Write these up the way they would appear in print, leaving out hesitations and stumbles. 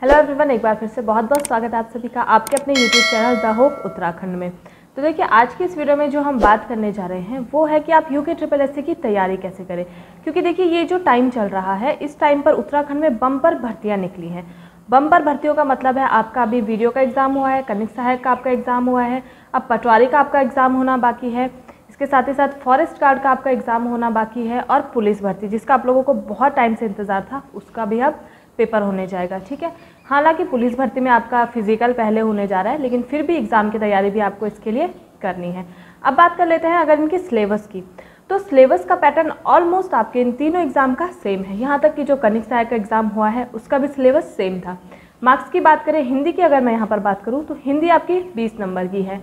Hello everyone, एक बार फिर से बहुत बहुत स्वागत है आप सभी का आपके अपने YouTube channel the hope Uttarakhand में। तो देखिए, आज की इस वीडियो में जो हम बात करने जा रहे हैं वो है कि आप यूके ट्रिपल एससी की तैयारी कैसे करें। क्योंकि देखिए, ये जो टाइम चल रहा है, इस टाइम पर उत्तराखंड में बम्पर भर्तियाँ निकली हैं। बम्पर भर्तियों का मतलब है आपका अभी वीडियो का एग्ज़ाम हुआ है, कनिक सहायक का आपका एग्ज़ाम हुआ है, अब पटवारी का आपका एग्ज़ाम होना बाकी है, इसके साथ ही साथ फॉरेस्ट गार्ड का आपका एग्ज़ाम होना बाकी है, और पुलिस भर्ती जिसका आप लोगों को बहुत टाइम से इंतज़ार था, उसका भी अब पेपर होने जाएगा। ठीक है, हालांकि पुलिस भर्ती में आपका फिजिकल पहले होने जा रहा है, लेकिन फिर भी एग्ज़ाम की तैयारी भी आपको इसके लिए करनी है। अब बात कर लेते हैं अगर इनकी सिलेबस की, तो सिलेबस का पैटर्न ऑलमोस्ट आपके इन तीनों एग्ज़ाम का सेम है। यहाँ तक कि जो कनिक सहायक का एग्ज़ाम हुआ है उसका भी सिलेबस सेम था। मार्क्स की बात करें हिंदी की, अगर मैं यहाँ पर बात करूँ तो हिंदी आपकी 20 नंबर की है।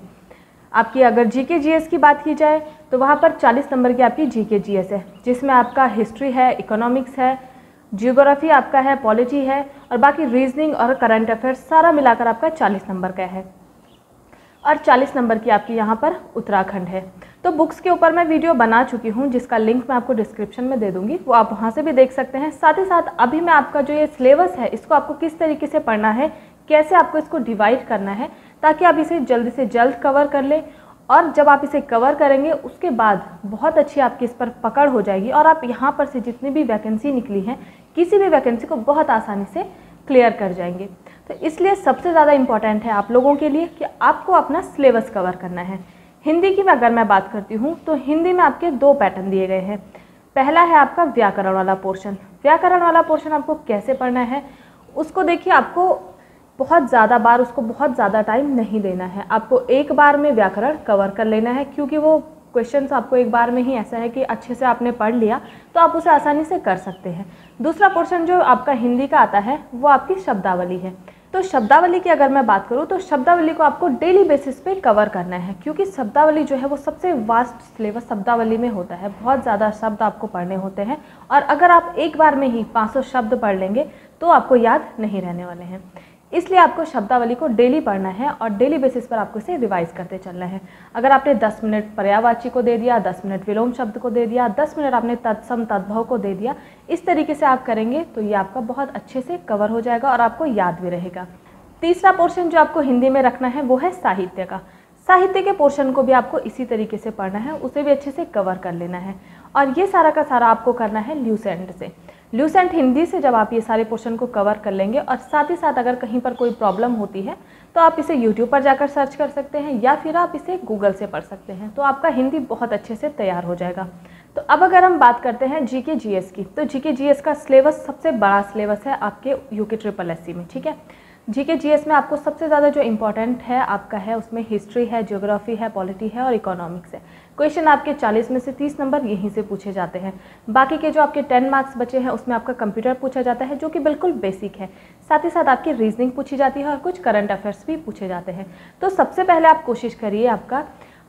आपकी अगर जीके जीएस की बात की जाए तो वहाँ पर 40 नंबर की आपकी जीके जीएस है, जिसमें आपका हिस्ट्री है, इकोनॉमिक्स है, जियोग्राफी आपका है, पॉलिटी है, और बाकी रीजनिंग और करंट अफेयर्स सारा मिलाकर आपका 40 नंबर का है। और 40 नंबर की आपकी यहाँ पर उत्तराखंड है। तो बुक्स के ऊपर मैं वीडियो बना चुकी हूँ, जिसका लिंक मैं आपको डिस्क्रिप्शन में दे दूँगी, वो आप वहाँ से भी देख सकते हैं। साथ ही साथ अभी मैं आपका जो ये सिलेबस है, इसको आपको किस तरीके से पढ़ना है, कैसे आपको इसको डिवाइड करना है, ताकि आप इसे जल्दी से जल्द कवर कर लें। और जब आप इसे कवर करेंगे उसके बाद बहुत अच्छी आपकी इस पर पकड़ हो जाएगी, और आप यहाँ पर से जितनी भी वैकेंसी निकली हैं, किसी भी वैकेंसी को बहुत आसानी से क्लियर कर जाएंगे। तो इसलिए सबसे ज़्यादा इम्पॉर्टेंट है आप लोगों के लिए कि आपको अपना सिलेबस कवर करना है। हिंदी की अगर मैं बात करती हूँ तो हिंदी में आपके 2 पैटर्न दिए गए हैं। पहला है आपका व्याकरण वाला पोर्शन। व्याकरण वाला पोर्शन आपको कैसे पढ़ना है, उसको देखिए, आपको बहुत ज़्यादा बार उसको बहुत ज़्यादा टाइम नहीं देना है। आपको एक बार में व्याकरण कवर कर लेना है, क्योंकि वो क्वेश्चंस आपको एक बार में ही ऐसा है कि अच्छे से आपने पढ़ लिया तो आप उसे आसानी से कर सकते हैं। दूसरा पोर्शन जो आपका हिंदी का आता है वो आपकी शब्दावली है। तो शब्दावली की अगर मैं बात करूँ तो शब्दावली को आपको डेली बेसिस पे कवर करना है, क्योंकि शब्दावली जो है वो सबसे वास्ट सिलेबस शब्दावली में होता है। बहुत ज़्यादा शब्द आपको पढ़ने होते हैं, और अगर आप एक बार में ही 500 शब्द पढ़ लेंगे तो आपको याद नहीं रहने वाले हैं। इसलिए आपको शब्दावली को डेली पढ़ना है और डेली बेसिस पर आपको इसे रिवाइज करते चलना है। अगर आपने 10 मिनट पर्यायवाची को दे दिया, 10 मिनट विलोम शब्द को दे दिया, 10 मिनट आपने तत्सम तद्भव को दे दिया, इस तरीके से आप करेंगे तो ये आपका बहुत अच्छे से कवर हो जाएगा और आपको याद भी रहेगा। तीसरा पोर्शन जो आपको हिंदी में रखना है वो है साहित्य का। साहित्य के पोर्शन को भी आपको इसी तरीके से पढ़ना है, उसे भी अच्छे से कवर कर लेना है, और ये सारा का सारा आपको करना है ल्यूसेंट से। ल्यूसेंट हिंदी से जब आप ये सारे पोर्शन को कवर कर लेंगे, और साथ ही साथ अगर कहीं पर कोई प्रॉब्लम होती है तो आप इसे यूट्यूब पर जाकर सर्च कर सकते हैं, या फिर आप इसे गूगल से पढ़ सकते हैं, तो आपका हिंदी बहुत अच्छे से तैयार हो जाएगा। तो अब अगर हम बात करते हैं जीके जीएस की, तो जीके जीएस का सिलेबस सबसे बड़ा सिलेबस है आपके यूके ट्रिपल एससी में। ठीक है, जीके जीएस में आपको सबसे ज़्यादा जो इम्पोर्टेंट है आपका है, उसमें हिस्ट्री है, ज्योग्राफी है, पॉलिटी है और इकोनॉमिक्स है। क्वेश्चन आपके 40 में से 30 नंबर यहीं से पूछे जाते हैं। बाकी के जो आपके 10 मार्क्स बचे हैं उसमें आपका कंप्यूटर पूछा जाता है, जो कि बिल्कुल बेसिक है। साथ ही साथ आपकी रीजनिंग पूछी जाती है और कुछ करंट अफेयर्स भी पूछे जाते हैं। तो सबसे पहले आप कोशिश करिए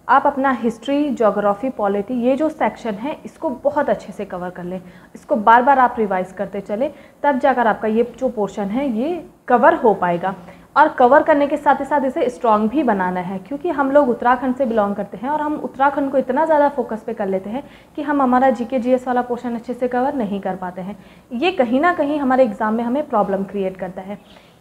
आप अपना हिस्ट्री, ज्योग्राफी, पॉलिटी, ये जो सेक्शन है इसको बहुत अच्छे से कवर कर लें। इसको बार बार आप रिवाइज करते चलें, तब जाकर आपका ये जो पोर्शन है ये कवर हो पाएगा। और कवर करने के साथ ही साथ इसे स्ट्रॉन्ग भी बनाना है, क्योंकि हम लोग उत्तराखंड से बिलोंग करते हैं और हम उत्तराखंड को इतना ज़्यादा फोकस पे कर लेते हैं कि हम हमारा जीके जीएस वाला पोर्शन अच्छे से कवर नहीं कर पाते हैं। ये कहीं ना कहीं हमारे एग्ज़ाम में हमें प्रॉब्लम क्रिएट करता है।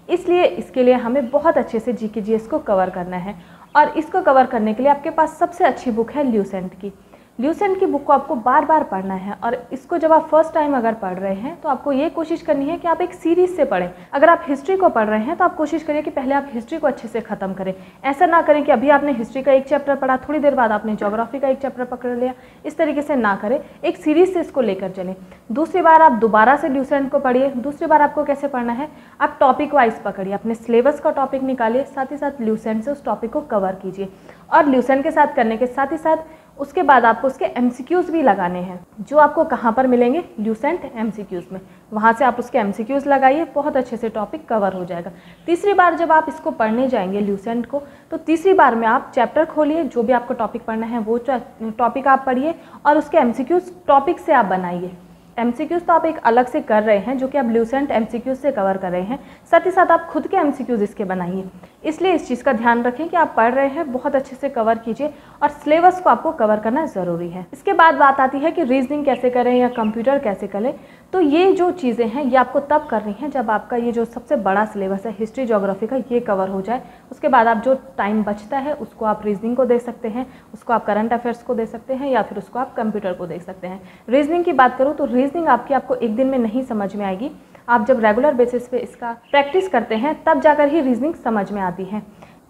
इसलिए इसके लिए हमें बहुत अच्छे से जीके जीएस को कवर करना है, और इसको कवर करने के लिए आपके पास सबसे अच्छी बुक है ल्यूसेंट की। ल्यूसेंट की बुक को आपको बार बार पढ़ना है, और इसको जब आप फर्स्ट टाइम अगर पढ़ रहे हैं तो आपको ये कोशिश करनी है कि आप एक सीरीज़ से पढ़ें। अगर आप हिस्ट्री को पढ़ रहे हैं तो आप कोशिश करिए कि पहले आप हिस्ट्री को अच्छे से ख़त्म करें। ऐसा ना करें कि अभी आपने हिस्ट्री का एक चैप्टर पढ़ा, थोड़ी देर बाद आपने ज्योग्राफी का एक चैप्टर पकड़ लिया। इस तरीके से ना करें, एक सीरीज़ से इसको लेकर चलें। दूसरी बार आप दोबारा से ल्यूसेंट को पढ़िए। दूसरी बार आपको कैसे पढ़ना है, आप टॉपिक वाइज पकड़िए, अपने सिलेबस का टॉपिक निकालिए, साथ ही साथ ल्यूसेंट से उस टॉपिक को कवर कीजिए। और ल्यूसेंट के साथ करने के साथ ही साथ उसके बाद आपको उसके एमसीक्यूज़ भी लगाने हैं, जो आपको कहाँ पर मिलेंगे, ल्यूसेंट एमसीक्यूज़ में। वहाँ से आप उसके एमसीक्यूज़ लगाइए, बहुत अच्छे से टॉपिक कवर हो जाएगा। तीसरी बार जब आप इसको पढ़ने जाएंगे ल्यूसेंट को, तो तीसरी बार में आप चैप्टर खोलिए, जो भी आपको टॉपिक पढ़ना है वो टॉपिक आप पढ़िए, और उसके एमसीक्यूज़ टॉपिक से आप बनाइए। एमसीक्यूज़ तो आप एक अलग से कर रहे हैं, जो कि आप ल्यूसेंट एमसीक्यूज़ से कवर कर रहे हैं, साथ ही साथ आप खुद के एमसीक्यूज़ इसके बनाइए। इसलिए इस चीज़ का ध्यान रखें कि आप पढ़ रहे हैं, बहुत अच्छे से कवर कीजिए, और सिलेबस को आपको कवर करना ज़रूरी है। इसके बाद बात आती है कि रीजनिंग कैसे करें या कंप्यूटर कैसे करें। तो ये जो चीज़ें हैं ये आपको तब करनी है जब आपका ये जो सबसे बड़ा सिलेबस है हिस्ट्री ज्योग्राफी का ये कवर हो जाए। उसके बाद आप जो टाइम बचता है उसको आप रीजनिंग को दे सकते हैं, उसको आप करंट अफेयर्स को दे सकते हैं, या फिर उसको आप कंप्यूटर को दे सकते हैं। रीजनिंग की बात करूँ तो रीजनिंग आपको एक दिन में नहीं समझ में आएगी। आप जब रेगुलर बेसिस पे इसका प्रैक्टिस करते हैं तब जाकर ही रीजनिंग समझ में आती है।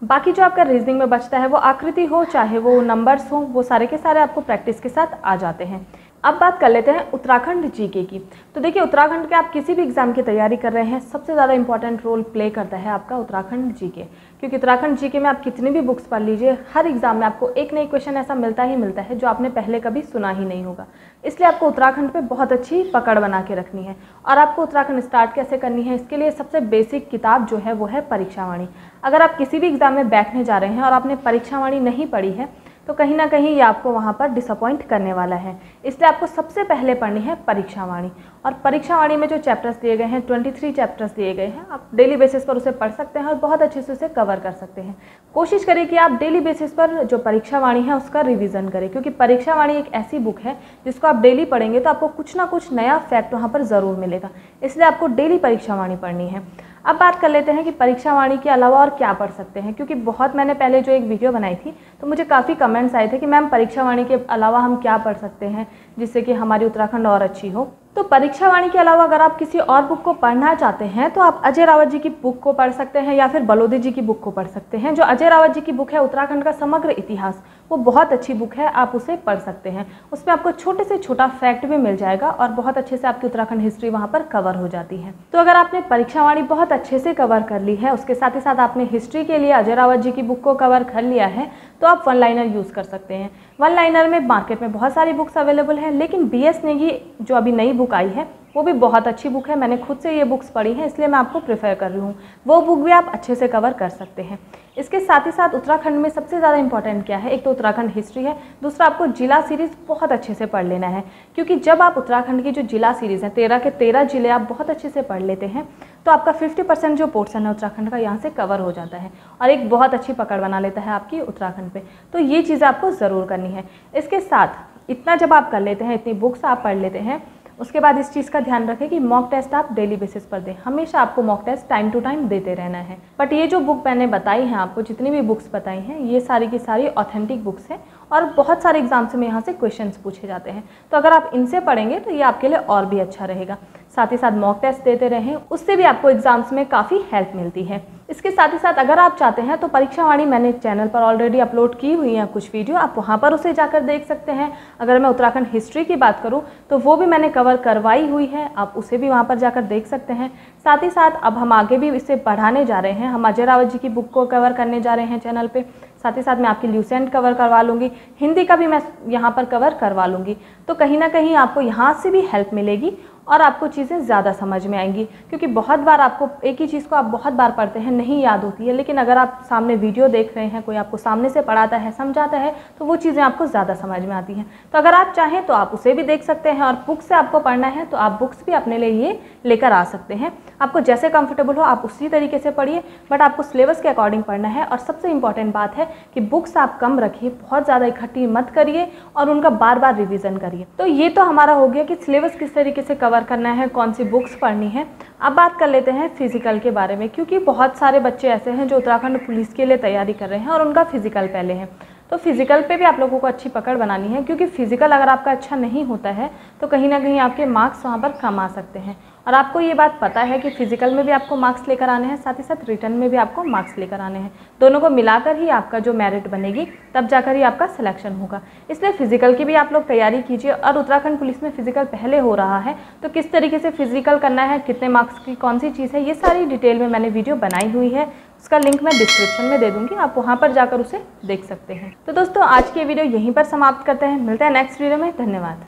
बाकी जो आपका रीजनिंग में बचता है वो आकृति हो चाहे वो नंबर्स हो, वो सारे के सारे आपको प्रैक्टिस के साथ आ जाते हैं। अब बात कर लेते हैं उत्तराखंड जीके की। तो देखिए उत्तराखंड के आप किसी भी एग्जाम की तैयारी कर रहे हैं, सबसे ज़्यादा इंपॉर्टेंट रोल प्ले करता है आपका उत्तराखंड जीके, क्योंकि उत्तराखंड जीके में आप कितनी भी बुक्स पढ़ लीजिए, हर एग्जाम में आपको एक नई क्वेश्चन ऐसा मिलता है जो आपने पहले कभी सुना ही नहीं होगा। इसलिए आपको उत्तराखंड पे बहुत अच्छी पकड़ बना के रखनी है। और आपको उत्तराखंड स्टार्ट कैसे करनी है, इसके लिए सबसे बेसिक किताब जो है वो है परीक्षावाणी। अगर आप किसी भी एग्जाम में बैठने जा रहे हैं और आपने परीक्षावाणी नहीं पढ़ी है तो कहीं ना कहीं ये आपको वहाँ पर डिसअपॉइंट करने वाला है। इसलिए आपको सबसे पहले पढ़नी है परीक्षावाणी। और परीक्षावाणी में जो चैप्टर्स दिए गए हैं 23 चैप्टर्स दिए गए हैं, आप डेली बेसिस पर उसे पढ़ सकते हैं और बहुत अच्छे से उसे कवर कर सकते हैं। कोशिश करें कि आप डेली बेसिस पर जो परीक्षावाणी है उसका रिवीजन करें, क्योंकि परीक्षावाणी एक ऐसी बुक है जिसको आप डेली पढ़ेंगे तो आपको कुछ ना कुछ नया फैक्ट वहाँ पर ज़रूर मिलेगा। इसलिए आपको डेली परीक्षावाणी पढ़नी है। अब बात कर लेते हैं कि परीक्षावाणी के अलावा और क्या पढ़ सकते हैं, क्योंकि बहुत मैंने पहले जो एक वीडियो बनाई थी तो मुझे काफ़ी कमेंट्स आए थे कि मैम परीक्षावाणी के अलावा हम क्या पढ़ सकते हैं जिससे कि हमारी उत्तराखंड और अच्छी हो। तो परीक्षावाणी के अलावा अगर आप किसी और बुक को पढ़ना चाहते हैं तो आप अजय रावत जी की बुक को पढ़ सकते हैं या फिर बलोदी जी की बुक को पढ़ सकते हैं। जो अजय रावत जी की बुक है उत्तराखंड का समग्र इतिहास, वो बहुत अच्छी बुक है, आप उसे पढ़ सकते हैं। उसमें आपको छोटे से छोटा फैक्ट भी मिल जाएगा और बहुत अच्छे से आपकी उत्तराखंड हिस्ट्री वहाँ पर कवर हो जाती है। तो अगर आपने परीक्षावाणी बहुत अच्छे से कवर कर ली है, उसके साथ ही साथ आपने हिस्ट्री के लिए अजय रावत जी की बुक को कवर कर लिया है, तो आप वन लाइनर यूज़ कर सकते हैं। वन लाइनर में मार्केट में बहुत सारी बुक्स अवेलेबल हैं, लेकिन BS नेगी जो अभी नई बुक आई है वो भी बहुत अच्छी बुक है। मैंने खुद से ये बुक्स पढ़ी हैं, इसलिए मैं आपको प्रेफर कर रही हूँ। वो बुक भी आप अच्छे से कवर कर सकते हैं। इसके साथ ही साथ उत्तराखंड में सबसे ज़्यादा इंपॉर्टेंट क्या है, एक तो उत्तराखंड हिस्ट्री है, दूसरा आपको जिला सीरीज़ बहुत अच्छे से पढ़ लेना है। क्योंकि जब आप उत्तराखंड की जो जिला सीरीज़ है 13 के 13 जिले आप बहुत अच्छे से पढ़ लेते हैं तो आपका 50% जो पोर्शन है उत्तराखंड का यहाँ से कवर हो जाता है और एक बहुत अच्छी पकड़ बना लेता है आपकी उत्तराखंड पे। तो ये चीज़ें आपको ज़रूर करनी है। इसके साथ इतना जब आप कर लेते हैं, इतनी बुक्स आप पढ़ लेते हैं, उसके बाद इस चीज़ का ध्यान रखें कि मॉक टेस्ट आप डेली बेसिस पर दें। हमेशा आपको mock test time to time देते रहना है। बट ये जो बुक मैंने बताई हैं आपको, जितनी भी बुक्स बताई हैं, ये सारी की सारी ऑथेंटिक बुक्स हैं और बहुत सारे एग्जाम्स में यहाँ से क्वेश्चंस पूछे जाते हैं। तो अगर आप इनसे पढ़ेंगे तो ये आपके लिए और भी अच्छा रहेगा। साथ ही साथ मॉक टेस्ट देते रहें, उससे भी आपको एग्जाम्स में काफ़ी हेल्प मिलती है। इसके साथ ही साथ अगर आप चाहते हैं तो परीक्षावाणी मैंने चैनल पर ऑलरेडी अपलोड की हुई है कुछ वीडियो, आप वहाँ पर उसे जाकर देख सकते हैं। अगर मैं उत्तराखंड हिस्ट्री की बात करूँ तो वो भी मैंने कवर करवाई हुई है, आप उसे भी वहाँ पर जाकर देख सकते हैं। साथ ही साथ अब हम आगे भी इसे बढ़ाने जा रहे हैं, हम अजय रावत जी की बुक को कवर करने जा रहे हैं चैनल पे। साथ ही साथ मैं आपकी ल्यूसेंट कवर करवा लूँगी, हिंदी का भी मैं यहाँ पर कवर करवा लूँगी। तो कहीं ना कहीं आपको यहाँ से भी हेल्प मिलेगी और आपको चीज़ें ज़्यादा समझ में आएंगी। क्योंकि बहुत बार आपको एक ही चीज़ को आप बहुत बार पढ़ते हैं, नहीं याद होती है, लेकिन अगर आप सामने वीडियो देख रहे हैं, कोई आपको सामने से पढ़ाता है, समझाता है, तो वो चीज़ें आपको ज़्यादा समझ में आती हैं। तो अगर आप चाहें तो आप उसे भी देख सकते हैं और बुक से आपको पढ़ना है तो आप बुक्स भी अपने लिए ये लेकर आ सकते हैं। आपको जैसे कंफर्टेबल हो आप उसी तरीके से पढ़िए, बट आपको सिलेबस के अकॉर्डिंग पढ़ना है। और सबसे इंपॉर्टेंट बात है कि बुक्स आप कम रखिए, बहुत ज़्यादा इकट्ठी मत करिए और उनका बार बार रिविज़न करिए। तो ये तो हमारा हो गया कि सिलेबस किस तरीके से कवर करना है, कौन सी बुक्स पढ़नी है। अब बात कर लेते हैं फिजिकल के बारे में, क्योंकि बहुत सारे बच्चे ऐसे हैं जो उत्तराखंड पुलिस के लिए तैयारी कर रहे हैं और उनका फिजिकल पहले है। तो फिजिकल पे भी आप लोगों को अच्छी पकड़ बनानी है, क्योंकि फिजिकल अगर आपका अच्छा नहीं होता है तो कहीं ना कहीं आपके मार्क्स वहाँ पर कम आ सकते हैं। और आपको ये बात पता है कि फिजिकल में भी आपको मार्क्स लेकर आने हैं, साथ ही साथ रिटर्न में भी आपको मार्क्स लेकर आने हैं। दोनों को मिलाकर ही आपका जो मेरिट बनेगी, तब जाकर ही आपका सिलेक्शन होगा। इसलिए फिजिकल की भी आप लोग तैयारी कीजिए। और उत्तराखंड पुलिस में फिजिकल पहले हो रहा है तो किस तरीके से फिजिकल करना है, कितने मार्क्स की कौन सी चीज़ है, ये सारी डिटेल में मैंने वीडियो बनाई हुई है। उसका लिंक मैं डिस्क्रिप्शन में दे दूंगी, आप वहाँ पर जाकर उसे देख सकते हैं। तो दोस्तों आज की वीडियो यहीं पर समाप्त करते हैं, मिलते हैं नेक्स्ट वीडियो में। धन्यवाद।